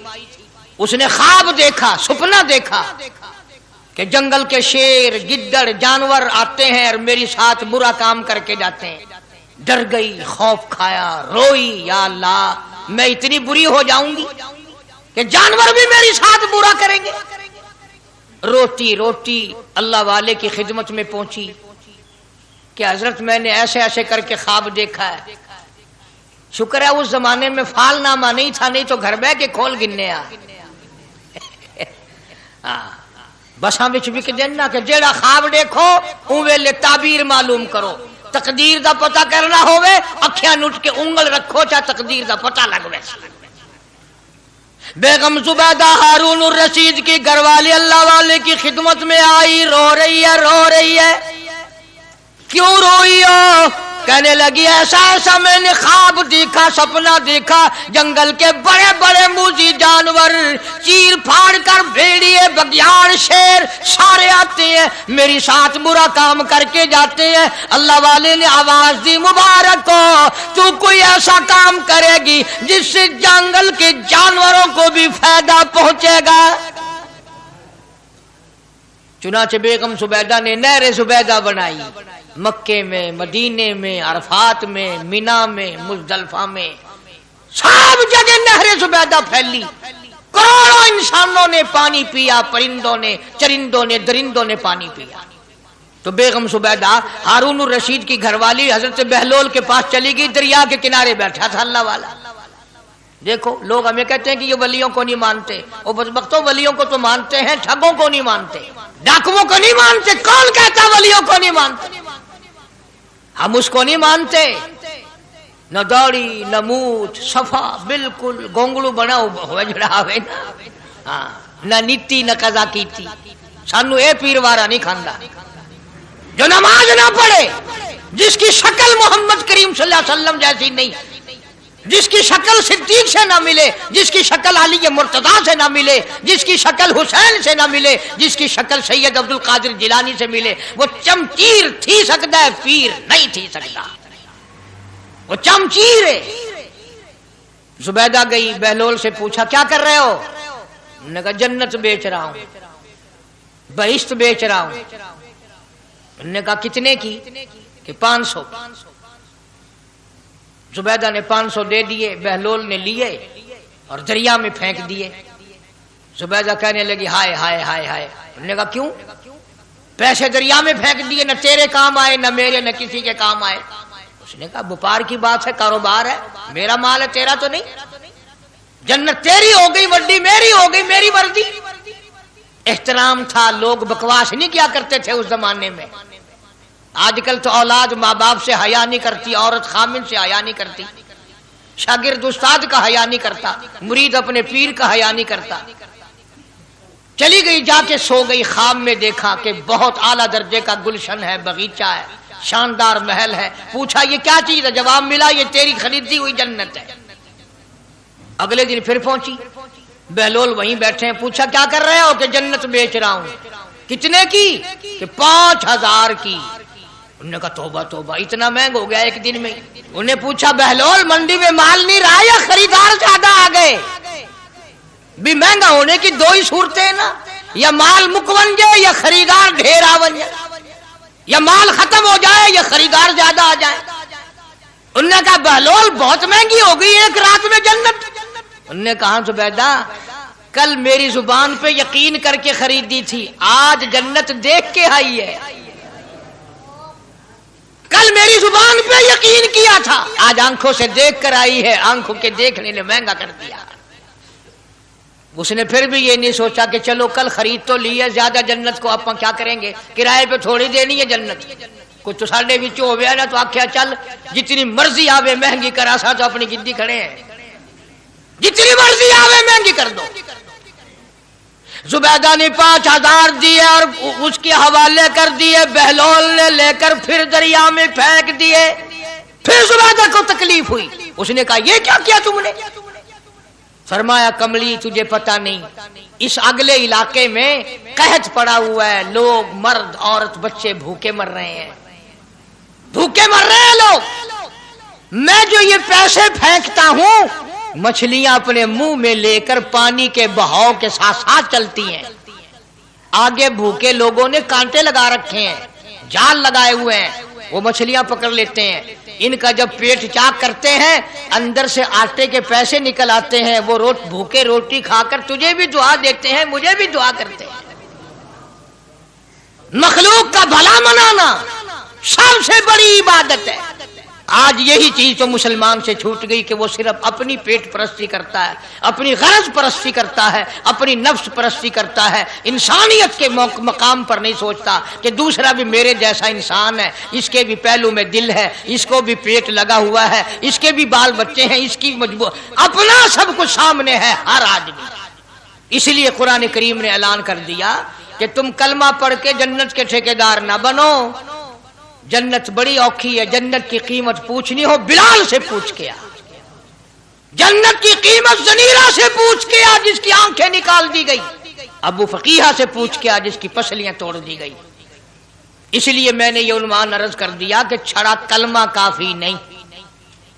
اس نے خواب دیکھا، سپنا دیکھا کہ جنگل کے شیر، گدڑ، جانور آتے ہیں اور میری ساتھ برا کام کر کے جاتے ہیں۔ ڈر گئی، خوف کھایا، روئی، یا اللہ میں اتنی بری ہو جاؤں گی کہ جانور بھی میری ساتھ برا کریں گے۔ روتی روتی اللہ والے کی خدمت میں پہنچی کہ حضرت میں نے ایسے ایسے کر کے خواب دیکھا ہے۔ شکر ہے اس زمانے میں فال نامہ نہیں تھا، نہیں تو گھر بہ کے کھول گننے بس ہم وچ دینا کہ جیڑا خواب دیکھو اون ویلے تعبیر معلوم کرو۔ تقدیر دا پتہ کرنا ہوئے اکھیاں نٹ کے انگل رکھو، چاہے تقدیر دا پتہ لگ ویسا۔ بیگم زبیدہ ہارون الرشید کی گھر والی اللہ والے کی خدمت میں آئی، رو رہی ہے۔ کیوں روئی ہو؟ کہنے لگی ایسا ایسا میں نے خواب دیکھا، سپنا دیکھا، جنگل کے بڑے بڑے موذی جانور چیر پھاڑ کر بھیڑیے، بگیاڑ، شیر سارے آتے ہیں، میری ساتھ برا کام کر کے جاتے ہیں۔ اللہ والے نے آواز دی مبارک ہو، تو کوئی ایسا کام کرے گی جس سے جنگل کے جانوروں کو بھی فائدہ پہنچے گا۔ چنانچہ بیگم زبیدہ نے نہر زبیدہ بنائی، مکے میں، مدینے میں، عرفات میں، مینا میں، مزدلفہ میں، سب جگہ نہر زبیدہ پھیلی۔ کروڑوں انسانوں نے پانی پیا، پرندوں نے، چرندوں نے، درندوں نے پانی پیا۔ تو بیگم زبیدہ ہارون الرشید کی گھر والی حضرت بہلول کے پاس چلی گئی، دریا کے کنارے بیٹھا تھا اللہ والا۔ دیکھو لوگ ہمیں کہتے ہیں کہ یہ ولیوں کو نہیں مانتے، وہ بدبختوں ولیوں کو تو مانتے ہیں، ٹھگوں کو نہیں مانتے، ڈاکوؤں کو نہیں مانتے۔ کون کہتا ولیوں کو نہیں مانتے؟ ہم اس کو نہیں مانتے، نہ داڑھی نہ مونچھ، صفا بالکل گونگلو بنا ہوا جڑا ہوئے نا، نہ نیتی نہ قضا کیتی۔ سانو اے پیروارا نہیں کھاندا جو نماز نہ پڑھے، جس کی شکل محمد کریم صلی اللہ علیہ وسلم جیسی نہیں، جس کی شکل صدیق سے نہ ملے، جس کی شکل علی مرتضیٰ سے نہ ملے، جس کی شکل حسین سے نہ ملے، جس کی شکل سید عبد القادر جیلانی سے ملے، وہ چمچیر تھی سکتا ہے، پیر نہیں تھی سکتا، وہ چمچیر ہے۔ زبیدہ گئی، بہلول سے پوچھا کیا کر رہے ہو؟ انہوں نے کہا جنت بیچ رہا ہوں، بہشت بیچ رہا ہوں۔ انہوں نے کہا کتنے کی؟ کہ 500۔ زبیدہ نے 500 دے دیے، بہلول نے لیے اور دریا میں پھینک دیے۔ زبیدہ کہنے لگی ہائے ہائے ہائے ہائے۔ انہوں نے کہا کیوں؟ پیسے دریا میں پھینک دیے، نہ تیرے کام آئے، نہ میرے، نہ کسی کے کام آئے۔ اس نے کہا وپار کی بات ہے، کاروبار ہے، میرا مال ہے، تیرا تو نہیں۔ جنت تیری ہو گئی، وڈی میری ہو گئی، میری وردی۔ احترام تھا، لوگ بکواس نہیں کیا کرتے تھے اس زمانے میں۔ آج کل تو اولاد ماں باپ سے حیا نہیں کرتی، عورت خامن سے حیا نہیں کرتی، شاگرد استاد کا حیا نہیں کرتا، مرید اپنے پیر کا حیا نہیں کرتا۔ چلی گئی، جا کے سو گئی، خواب میں دیکھا کہ بہت اعلیٰ درجے کا گلشن ہے، باغیچہ ہے، شاندار محل ہے۔ پوچھا یہ کیا چیز ہے؟ جواب ملا یہ تیری خریدی ہوئی جنت ہے۔ اگلے دن پھر پہنچی، بہلول وہیں بیٹھے ہیں۔ پوچھا کیا کر رہے ہو؟ کہ جنت بیچ رہا ہوں۔ کتنے کی؟ کہ 5000 کی۔ انہوں نے کہا توبہ توبہ، اتنا مہنگا ہو گیا ایک دن میں۔ انہوں نے پوچھا بہلول منڈی میں مال نہیں رہا یا خریدار زیادہ آ گئے؟ بھی مہنگا ہونے کی دو ہی صورتیں ہیں نا، یا مال مکون جائے یا خریدار ڈھیر آون جائے، یا مال ختم ہو جائے یا خریدار زیادہ آ جائے۔ انہوں نے کہا بہلول بہت مہنگی ہو گئی ایک رات میں جنت۔ انہوں نے کہا زبیدہ کل میری زبان پہ یقین کر کے خریدی تھی، آج جنت دیکھ کے آئی ہے۔ کل میری تیری زبان پہ یقین کیا تھا، آج آنکھوں سے دیکھ کر آئی ہے، آنکھوں کے دیکھنے نے مہنگا کر دیا۔ اس نے پھر بھی یہ نہیں سوچا کہ چلو کل خرید تو لی ہے، زیادہ جنت کو اپن کیا کریں گے، کرائے پہ تھوڑی دینی ہے جنت، کچھ تو ساڑھے بچوں ہو گیا نا، تو آخیا چل جتنی مرضی آوے مہنگی کرا سا، تو اپنی گدی کھڑے ہیں، جتنی مرضی آوے مہنگی کر دو۔ زبیدہ نے 5000 دیے اور اس کے حوالے کر دیے، بہلول نے لے کر پھر دریا میں پھینک دیے۔ پھر زبیدہ کو تکلیف ہوئی، اس نے کہا یہ کیا کیا تم نے؟ فرمایا کملی تجھے پتہ نہیں، اس اگلے علاقے میں قحط پڑا ہوا ہے، لوگ مرد عورت بچے بھوکے مر رہے ہیں، بھوکے مر رہے ہیں لوگ، میں جو یہ پیسے پھینکتا ہوں مچھلیاں اپنے منہ میں لے کر پانی کے بہاؤ کے ساتھ ساتھ چلتی ہیں، آگے بھوکے لوگوں نے کانٹے لگا رکھے ہیں، جال لگائے ہوئے ہیں، وہ مچھلیاں پکڑ لیتے ہیں، ان کا جب پیٹ چاک کرتے ہیں اندر سے آٹے کے پیسے نکل آتے ہیں، وہ بھوکے روٹی کھا کر تجھے بھی دعا دیتے ہیں، مجھے بھی دعا کرتے ہیں۔ مخلوق کا بھلا منانا سب سے بڑی عبادت ہے۔ آج یہی چیز تو مسلمان سے چھوٹ گئی کہ وہ صرف اپنی پیٹ پرستی کرتا ہے، اپنی غرض پرستی کرتا ہے، اپنی نفس پرستی کرتا ہے، انسانیت کے مقام پر نہیں سوچتا کہ دوسرا بھی میرے جیسا انسان ہے، اس کے بھی پہلو میں دل ہے، اس کو بھی پیٹ لگا ہوا ہے، اس کے بھی بال بچے ہیں، اس کی مجبور اپنا سب کچھ سامنے ہے ہر آدمی۔ اس لیے قرآن کریم نے اعلان کر دیا کہ تم کلمہ پڑھ کے جنت کے ٹھیکیدار نہ بنو، جنت بڑی اوکھی ہے، جنت کی قیمت پوچھنی ہو بلال سے پوچھ کے آ، جنت کی قیمت زنیرہ سے پوچھ کے آ جس کی آنکھیں نکال دی گئی، ابو فقیہہ سے پوچھ کے آ جس کی پسلیاں توڑ دی گئی۔ اس لیے میں نے یہ عنوان عرض کر دیا کہ چھڑا کلمہ کافی نہیں،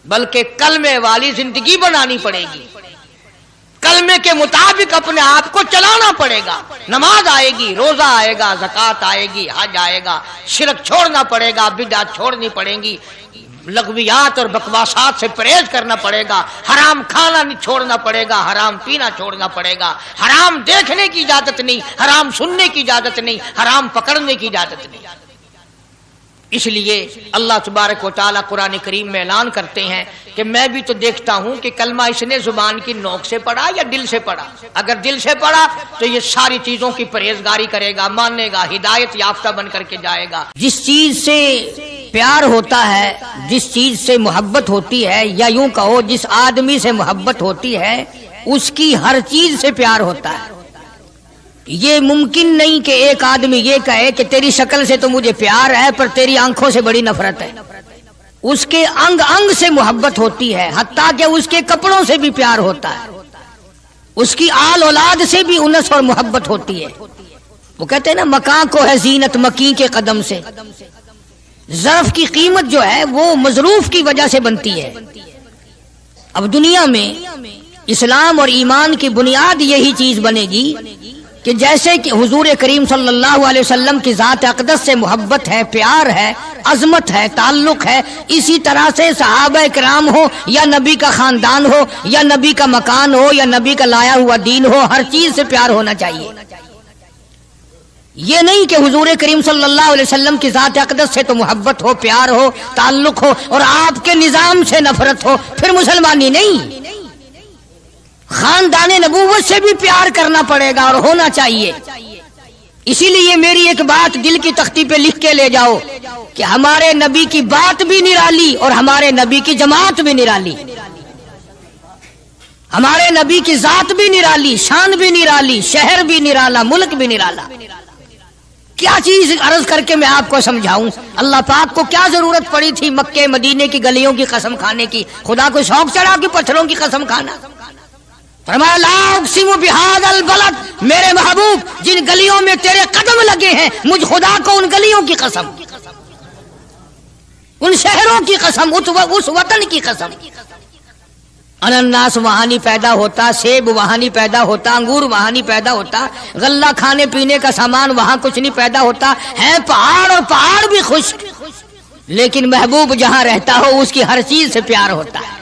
بلکہ کلمے والی زندگی بنانی پڑے گی، کلمے کے مطابق اپنے آپ کو چلانا پڑے گا، نماز آئے گی، روزہ آئے گا، زکوٰۃ آئے گی، حج آئے گا، شرک چھوڑنا پڑے گا، بدعت چھوڑنی پڑیں گی، لغویات اور بکواسات سے پرہیز کرنا پڑے گا، حرام کھانا نہیں چھوڑنا پڑے گا، حرام پینا چھوڑنا پڑے گا، حرام دیکھنے کی اجازت نہیں، حرام سننے کی اجازت نہیں، حرام پکڑنے کی اجازت نہیں۔ اس لیے اللہ تبارک و تعالیٰ قرآن کریم میں اعلان کرتے ہیں کہ میں بھی تو دیکھتا ہوں کہ کلمہ اس نے زبان کی نوک سے پڑھا یا دل سے پڑھا، اگر دل سے پڑھا تو یہ ساری چیزوں کی پرہیزگاری کرے گا، مانے گا، ہدایت یافتہ بن کر کے جائے گا۔ جس چیز سے پیار ہوتا ہے، جس چیز سے محبت ہوتی ہے، یا یوں کہو جس آدمی سے محبت ہوتی ہے اس کی ہر چیز سے پیار ہوتا ہے۔ یہ ممکن نہیں کہ ایک آدمی یہ کہے کہ تیری شکل سے تو مجھے پیار ہے پر تیری آنکھوں سے بڑی نفرت ہے، اس کے انگ انگ سے محبت ہوتی ہے، حتیٰ کہ اس کے کپڑوں سے بھی پیار ہوتا ہے، اس کی آل اولاد سے بھی انس اور محبت ہوتی ہے۔ وہ کہتے ہیں نا مکاں کو ہے زینت مکیں کے قدم سے، ظرف کی قیمت جو ہے وہ مظروف کی وجہ سے بنتی ہے۔ اب دنیا میں اسلام اور ایمان کی بنیاد یہی چیز بنے گی کہ جیسے کہ حضور کریم صلی اللہ علیہ وسلم کی ذات اقدس سے محبت ہے، پیار ہے، عظمت ہے، تعلق ہے، اسی طرح سے صحابہ کرام ہو یا نبی کا خاندان ہو یا نبی کا مکان ہو یا نبی کا لایا ہوا دین ہو، ہر چیز سے پیار ہونا چاہیے۔ یہ نہیں کہ حضور کریم صلی اللہ علیہ وسلم کی ذات اقدس سے تو محبت ہو، پیار ہو، تعلق ہو اور آپ کے نظام سے نفرت ہو، پھر مسلمانی نہیں۔ خاندان نبوت سے بھی پیار کرنا پڑے گا اور ہونا چاہیے۔ اسی لیے میری ایک بات دل کی تختی پہ لکھ کے لے جاؤ کہ ہمارے نبی کی بات بھی نرالی اور ہمارے نبی کی جماعت بھی نرالی، ہمارے نبی کی ذات بھی نرالی، شان بھی نرالی، شہر بھی نرالا، ملک بھی نرالا۔ کیا چیز عرض کر کے میں آپ کو سمجھاؤں؟ اللہ پاک کو کیا ضرورت پڑی تھی مکے مدینے کی گلیوں کی قسم کھانے کی؟ خدا کو شوق چڑھا کہ پتھروں کی قسم کھانا؟ فرمایا لا اقسم بہذا البلد، میرے محبوب جن گلیوں میں تیرے قدم لگے ہیں مجھ خدا کو ان گلیوں کی قسم، ان شہروں کی قسم، اس وطن کی قسم۔ انناس وہاں نہیں پیدا ہوتا، سیب وہاں نہیں پیدا ہوتا، انگور وہاں نہیں پیدا ہوتا، غلہ کھانے پینے کا سامان وہاں کچھ نہیں پیدا ہوتا، ہے پہاڑ اور پہاڑ بھی خشک، لیکن محبوب جہاں رہتا ہو اس کی ہر چیز سے پیار ہوتا ہے۔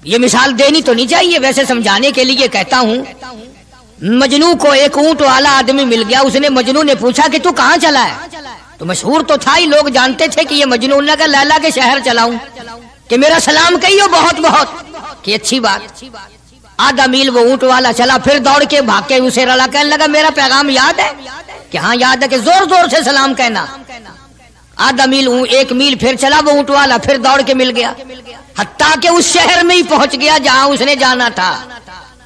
یہ مثال دینی تو نہیں چاہیے، ویسے سمجھانے کے لیے کہتا ہوں۔ مجنو کو ایک اونٹ والا آدمی مل گیا، اس نے مجنو نے پوچھا کہ تو کہاں چلا ہے؟ تو مشہور تو تھا ہی، لوگ جانتے تھے کہ یہ مجنون ہے، کہ لیلا کے شہر چلاؤں کہ میرا سلام کہیو بہت بہت، کہ اچھی بات۔ آدھا میل وہ اونٹ والا چلا، پھر دوڑ کے بھاگ کے اسے رلا، کہنے لگا میرا پیغام یاد ہے؟ کہ ہاں یاد ہے، کہ زور زور سے سلام کہنا۔ آدھا میل 1 میل پھر چلا وہ اونٹ والا، پھر دوڑ کے مل گیا، حتیٰ کہ اس شہر میں ہی پہنچ گیا جہاں اس نے جانا تھا۔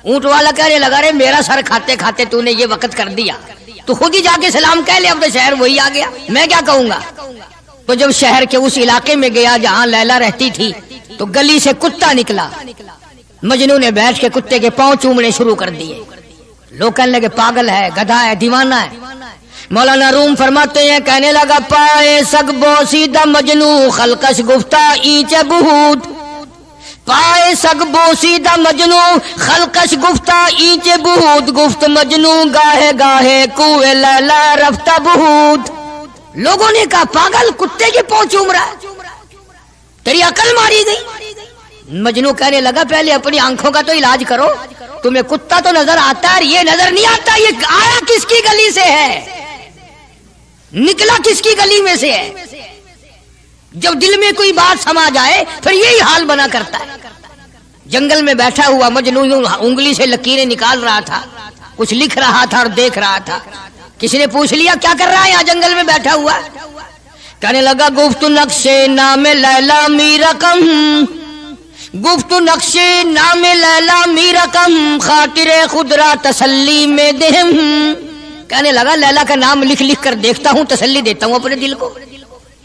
اونٹ والا کہنے لگا رے میرا سر کھاتے کھاتے تو نے یہ وقت کر دیا، تو خود ہی جا کے سلام کہہ لے، اب تو شہر وہی آ گیا، میں کیا کہوں گا۔ تو جب شہر کے اس علاقے میں گیا جہاں لیلا رہتی تھی، تو گلی سے کتا نکلا، مجنون نے بیٹھ کے کتے کے پاؤں چومنے شروع کر دیے۔ لوگ کہنے لگے پاگل ہے، گدھا ہے، دیوانہ ہے۔ مولانا روم فرماتے ہیں، کہنے لگا پائے سگ بوسیدہ مجنو خلقش گفتہ اینچ بہود، پائے سگ بوسیدہ مجنو خلقش گفتہ اینچ بہود، گفت مجنو گاہے گاہے کوئے لیلا رفتہ بہود۔ لوگوں نے کہا پاگل، کتے کے پاؤں چوم رہا ہے، تیری عقل ماری گئی۔ مجنو کہنے لگا پہلے اپنی آنکھوں کا تو علاج کرو، تمہیں کتا تو نظر آتا ہے، یہ نظر نہیں آتا، یہ آیا کس کی گلی سے ہے، نکلا کس کی گلی میں سے ہے۔ جب دل میں کوئی بات سما جائے پھر یہی حال بنا کرتا ہے۔ جنگل میں بیٹھا ہوا مجنو انگلی سے لکیریں نکال رہا تھا، کچھ لکھ رہا تھا اور دیکھ رہا تھا۔ کسی نے پوچھ لیا کیا کر رہا ہے یہاں جنگل میں بیٹھا ہوا؟ کہنے لگا گفت نقش نام لیلا می رقم، گفت نقش نام لیلا می رقم، خاطر خود را تسلی میں دہم۔ کہنے لگا لیلا کا نام لکھ لکھ کر دیکھتا ہوں، تسلی دیتا ہوں اپنے دل کو۔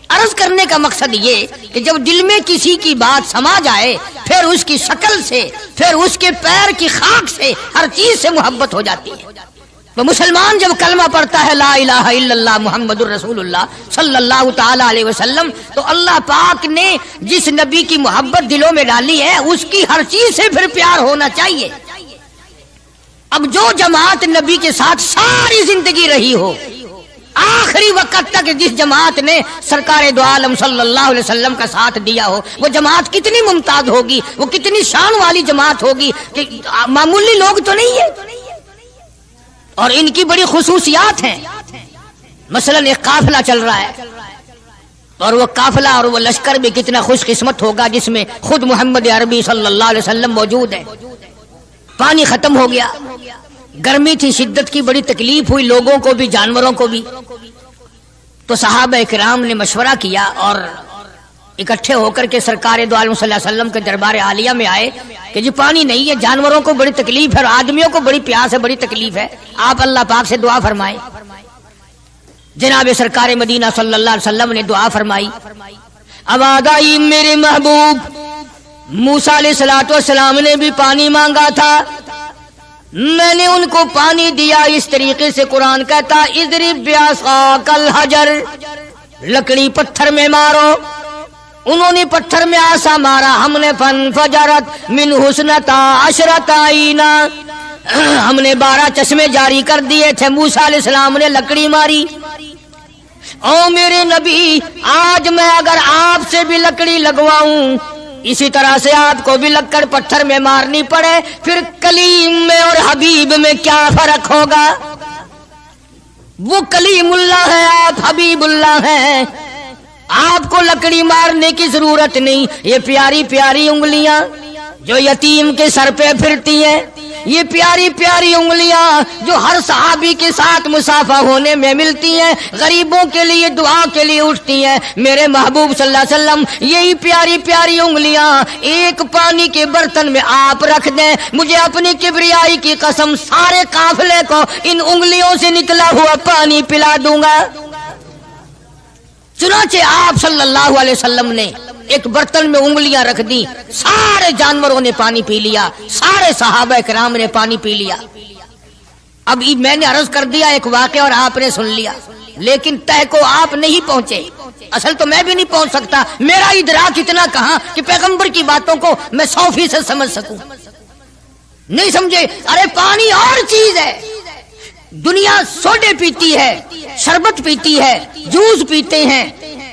عرض کرنے کا مقصد یہ کہ جب دل میں کسی کی بات سما جائے پھر اس کی شکل سے، پھر اس کے پیر کی خاک سے، ہر چیز سے محبت ہو جاتی ہے۔ تو مسلمان جب کلمہ پڑھتا ہے لا الہ الا اللہ محمد الرسول اللہ صلی اللہ تعالی علیہ وسلم، تو اللہ پاک نے جس نبی کی محبت دلوں میں ڈالی ہے اس کی ہر چیز سے پھر پیار ہونا چاہیے۔ اب جو جماعت نبی کے ساتھ ساری زندگی رہی ہو، آخری وقت تک جس جماعت نے سرکار دو عالم صلی اللہ علیہ وسلم کا ساتھ دیا ہو، وہ جماعت کتنی ممتاز ہوگی، وہ کتنی شان والی جماعت ہوگی کہ معمولی لوگ تو نہیں ہے، اور ان کی بڑی خصوصیات ہیں۔ مثلا ایک قافلہ چل رہا ہے، اور وہ قافلہ اور وہ لشکر بھی کتنا خوش قسمت ہوگا جس میں خود محمد عربی صلی اللہ علیہ وسلم موجود ہے۔ پانی ختم ہو گیا، گرمی تھی، شدت کی بڑی تکلیف ہوئی لوگوں کو بھی جانوروں کو بھی، تو صحابہ کرام نے مشورہ کیا اور اکٹھے ہو کر کے سرکار دو عالم صلی اللہ علیہ وسلم کے دربار عالیہ میں آئے کہ جی پانی نہیں ہے، جانوروں کو بڑی تکلیف ہے اور آدمیوں کو بڑی پیاس ہے، بڑی تکلیف ہے، آپ اللہ پاک سے دعا فرمائیں۔ جناب سرکار مدینہ صلی اللہ علیہ وسلم نے دعا فرمائی۔ آواز آئی میرے محبوب موسیٰ علیہ السلام نے بھی پانی مانگا تھا، میں نے ان کو پانی دیا۔ اس طریقے سے قرآن کہتا اضرب بعصاک الحجر، لکڑی پتھر میں مارو۔ انہوں نے پتھر میں آسا مارا، ہم نے فانفجرت من حسنتا عشرت عینا، ہم نے 12 چشمے جاری کر دیے تھے۔ موسیٰ علیہ السلام نے لکڑی ماری۔ او میرے نبی، آج میں اگر آپ سے بھی لکڑی لگواؤں، اسی طرح سے آپ کو بھی لکڑ پتھر میں مارنی پڑے، پھر کلیم میں اور حبیب میں کیا فرق ہوگا؟ وہ کلیم اللہ ہے، آپ حبیب اللہ ہیں، آپ کو لکڑی مارنے کی ضرورت نہیں۔ یہ پیاری پیاری انگلیاں جو یتیم کے سر پہ پھرتی ہیں، یہ پیاری پیاری انگلیاں جو ہر صحابی کے ساتھ مسافہ ہونے میں ملتی ہیں، غریبوں کے لیے دعا کے لیے اٹھتی ہیں، میرے محبوب صلی اللہ علیہ وسلم یہی پیاری پیاری انگلیاں ایک پانی کے برتن میں آپ رکھ دیں، مجھے اپنی کبریائی کی قسم سارے قافلے کو ان انگلیوں سے نکلا ہوا پانی پلا دوں گا۔ چنانچہ آپ صلی اللہ علیہ وسلم نے ایک برتن میں انگلیاں رکھ دی، سارے جانوروں نے پانی پی لیا، سارے صحابہ کرام نے پانی پی لیا۔ اب میں نے عرض کر دیا ایک واقعہ اور آپ نے سن لیا، لیکن تہ کو آپ نہیں پہنچے۔ اصل تو میں بھی نہیں پہنچ سکتا، میرا ادراک اتنا کہاں کہ پیغمبر کی باتوں کو میں 100% سمجھ سکوں، نہیں سمجھے۔ ارے پانی اور چیز ہے، دنیا سوڈے پیتی ہے، شربت پیتی ہے، جوس پیتے ہیں،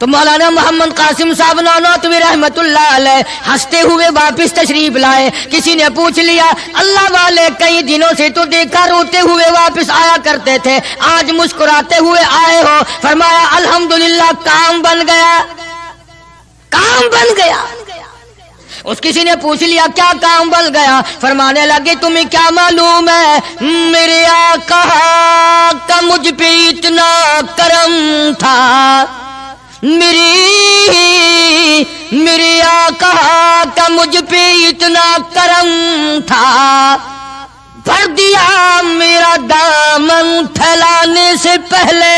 تو مولانا محمد قاسم صاحب نانوتوی رحمت اللہ علیہ ہنستے ہوئے واپس تشریف لائے. کسی نے پوچھ لیا اللہ والے کئی دنوں سے تو دیکھا روتے ہوئے واپس آیا کرتے تھے, آج مسکراتے ہوئے آئے ہو. فرمایا الحمدللہ کام بن گیا, کام بن گیا. اس کسی نے پوچھ لیا کیا کام بن گیا؟ فرمانے لگے تمہیں کیا معلوم ہے میرے آقا کا مجھ پہ اتنا کرم تھا, میرے آقا کا مجھ پہ اتنا کرم تھا, بھر دیا میرا دامن پھیلانے سے پہلے.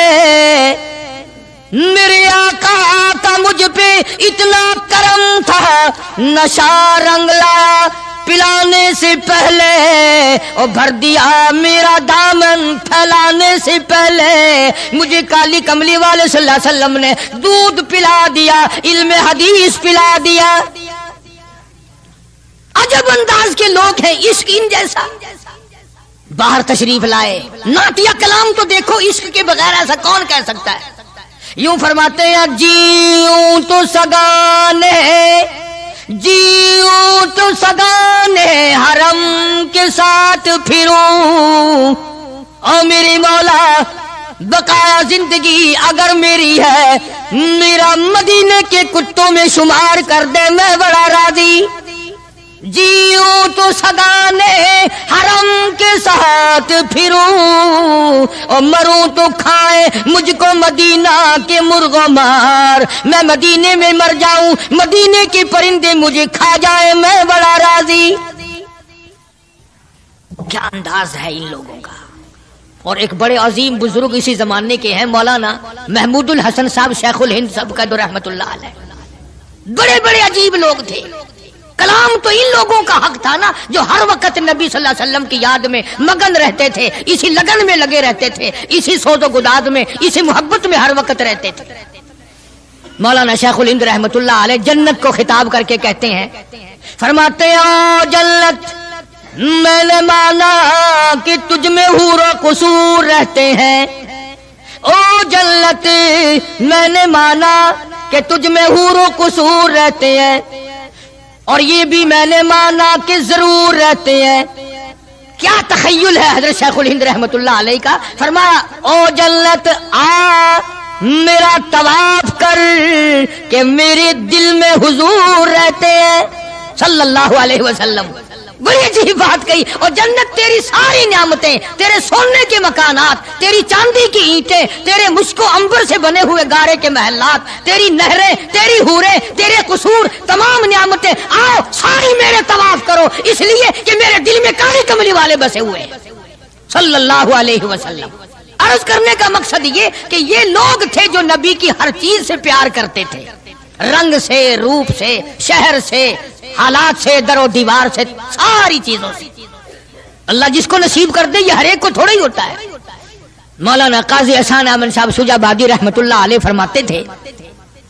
میرے آقا کا مجھ پہ اتنا کرم تھا, نشہ رنگ لایا پلانے سے پہلے, اور بھر دیا میرا دامن پھیلانے سے پہلے. مجھے کالی کملی والے صلی اللہ علیہ وسلم نے دودھ پلا دیا, علم حدیث پلا دیا. عجب انداز کے لوگ ہیں, عشق ان جیسا. باہر تشریف لائے, نعتیہ کلام تو دیکھو, عشق کے بغیر ایسا کون کہہ سکتا ہے. یوں فرماتے ہیں جیوں تو سگانے, جیوں تو سگانے حرم کے ساتھ پھروں, او میری مولا بقایا زندگی اگر میری ہے, میرا مدینے کے کتوں میں شمار کر دے, میں بڑا راضی. جیوں تو سگانے حرم کے ساتھ پھروں, اور مروں تو کھائے مجھ کو مدینہ کے مرغ و مار. میں مدینے میں مر جاؤں, مدینے کے پرندے مجھے کھا جائے, میں بڑا راضی. کیا انداز ہے ان لوگوں کا. اور ایک بڑے عظیم بزرگ اسی زمانے کے ہیں مولانا محمود الحسن صاحب شیخ الہند صاحب کا رحمت اللہ علیہ. بڑے بڑے عجیب لوگ تھے. کلام تو ان لوگوں کا حق تھا نا جو ہر وقت نبی صلی اللہ علیہ وسلم کی یاد میں مگن رہتے تھے, اسی لگن میں لگے رہتے تھے, اسی سوز و گداد میں, اسی محبت میں ہر وقت رہتے تھے. مولانا شیخ الہند رحمت اللہ علیہ جنت کو خطاب کر کے کہتے ہیں, فرماتے ہیں او جنت میں نے مانا کہ تجھ میں حور و قصور رہتے ہیں. او جنت میں نے مانا کہ تجھ میں حور و قصور رہتے ہیں, اور یہ بھی میں نے مانا کہ ضرور رہتے ہیں. کیا تخیل ہے حضرت شیخ الہند رحمت اللہ علیہ کا. فرمایا او جنت آ میرا طواف کر کہ میرے دل میں حضور رہتے ہیں صلی اللہ علیہ وسلم. بڑی عجیب بات کہی. اور جنت تیری ساری نعمتیں, تیرے سونے کے مکانات, تیری چاندی کی اینٹیں, تیرے مشک و عنبر سے بنے ہوئے گارے کے محلات, تیری نہریں, تیری حوریں, تیرے قصور, تمام نعمتیں آؤ ساری میرے طواف کرو, اس لیے کہ میرے دل میں کالی کملی والے بسے ہوئے صلی اللہ علیہ وسلم. عرض کرنے کا مقصد یہ کہ یہ لوگ تھے جو نبی کی ہر چیز سے پیار کرتے تھے, رنگ سے, روپ سے, شہر سے, حالات سے, در و دیوار سے, ساری چیزوں سے. اللہ جس کو نصیب کر دے یہ ہر ایک کو تھوڑا ہی ہوتا ہے. مولانا قاضی احسان احمد صاحب شجاع آبادی رحمت اللہ علیہ فرماتے تھے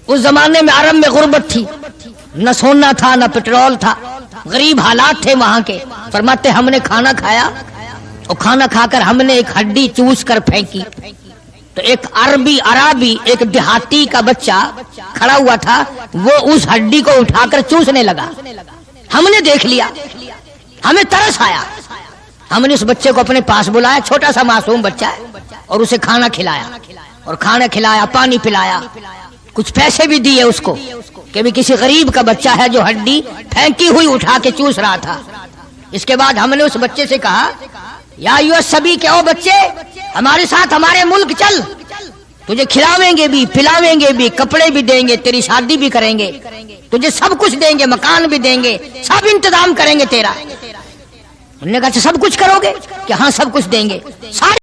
اس زمانے میں عرب میں غربت تھی, نہ سونا تھا نہ پٹرول تھا, غریب حالات تھے وہاں کے. فرماتے ہم نے کھانا کھایا, اور کھانا کھا کر ہم نے ایک ہڈی چوس کر پھینکی, تو ایک عربی ایک دیہاتی کا بچہ کھڑا ہوا تھا, وہ اس ہڈی کو اٹھا کر چوسنے لگا. ہم نے دیکھ لیا, ہمیں ترس آیا, ہم نے اس بچے کو اپنے پاس بلایا, چھوٹا سا معصوم بچہ ہے, اور اسے کھانا کھلایا, اور کھانا کھلایا, پانی پلایا, کچھ پیسے بھی دیے اس کو کہ بھی کسی غریب کا بچہ ہے جو ہڈی پھینکی ہوئی اٹھا کے چوس رہا تھا. اس کے بعد ہم نے اس بچے سے کہا یا ایھا الصبی کہ او بچے ہمارے ساتھ ہمارے ملک چل, تجھے کھلاویں گے بھی, پلاویں گے بھی, کپڑے بھی دیں گے, تیری شادی بھی کریں گے, تجھے سب کچھ دیں گے, مکان بھی دیں گے, سب انتظام کریں گے تیرا. انہوں نے کہا سب کچھ کرو گے کہ ہاں سب کچھ دیں گے.